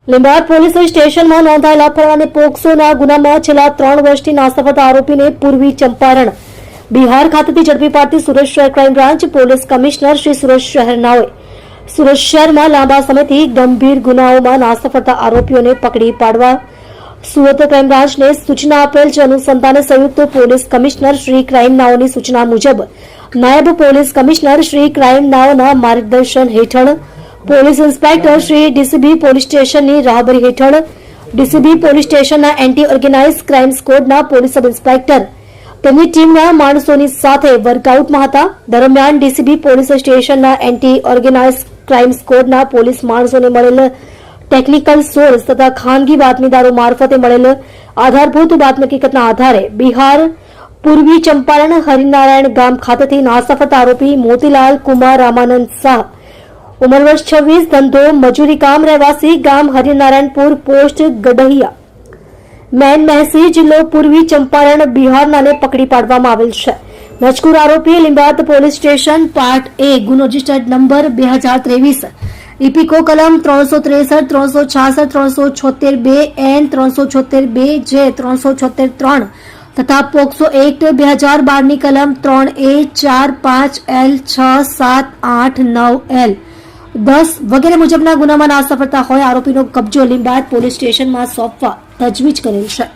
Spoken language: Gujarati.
લીંબાયત પોલીસ સ્ટેશનમાં નોંધાયેલા ફરાર પોક્સોના ગુનામાં છેલ્લા 3 વર્ષથી નાસ્તા આરોપીને પૂર્વી ચંપારણ બિહાર ખાતેથી ઝડપી પાડતી સુરત શહેર crime branch police commissioner Shri Surat શહેરનાઓએ સુરત શહેરમાં લાંબા સમયથી ગંભીર ગુનાઓમાં નાસ્તા ફરતા આરોપીઓને પકડી પાડવા સુરત ક્રાઇમ બ્રાન્ચને સૂચના આપેલ છે। અનુસંધાને સંયુક્ત પોલીસ કમિશનર શ્રી ક્રાઇમ નાઓની સૂચના મુજબ નાયબ પોલીસ કમિશનર શ્રી ક્રાઇમ નાઓના માર્ગદર્શન હેઠળ police inspector Shri DCB police સ્ટેશનની રાહબરી હેઠળ ડીસીબી પોલીસ સ્ટેશનના એન્ટી ઓર્ગેનાઇઝ ક્રાઇમ સ્કોડના પોલીસ સબ ઇન્સ્પેક્ટર તેમની ટીમના માણસોની સાથે વર્કઆઉટમાં હતા। દરમિયાન ડીસીબી પોલીસ સ્ટેશનના એન્ટી ઓર્ગેનાઇઝ ક્રાઇમ સ્કોડના પોલીસ માણસોને મળેલ ટેકનિકલ સોર્સ તથા ખાનગી બાતમીદારો મારફતે મળેલ આધારભૂત બાતમી હકીકતના આધારે બિહાર પૂર્વી ચંપારણ હરિનારાયણ ગામ ખાતેથી નાસ્તા ફરતા આરોપી મોતીલાલ કુમાર રામાનંદ શાહ ઉંમર વર્ષ 26 ધંધો મજૂરી કામ રહેવાસી ગામ હરિનારાયણપુર પોસ્ટ ગડહિયા મેન મહેસી જિલ્લો પૂર્વી ચંપારણ બિહારનાને પકડી પાડવામાં આવેલ છે। મજકૂર આરોપી લીંબાયત પોલીસ સ્ટેશન પાર્ટ A ગુનો રજિસ્ટર્ડ નંબર 2023 ઇપીકો કલમ 363 366 376 N 376 J 376 3 તથા પોક્સો એક્ટ 2012 ની કલમ 3A 4 5 L 6 7 8 9 L 10 વગેરે મુજબના ગુનામાં નાસ્તા ફરતા હોય આરોપીનો કબજો લીંબાયત પોલીસ સ્ટેશનમાં સોંપવા તજવીજ કરેલ છે।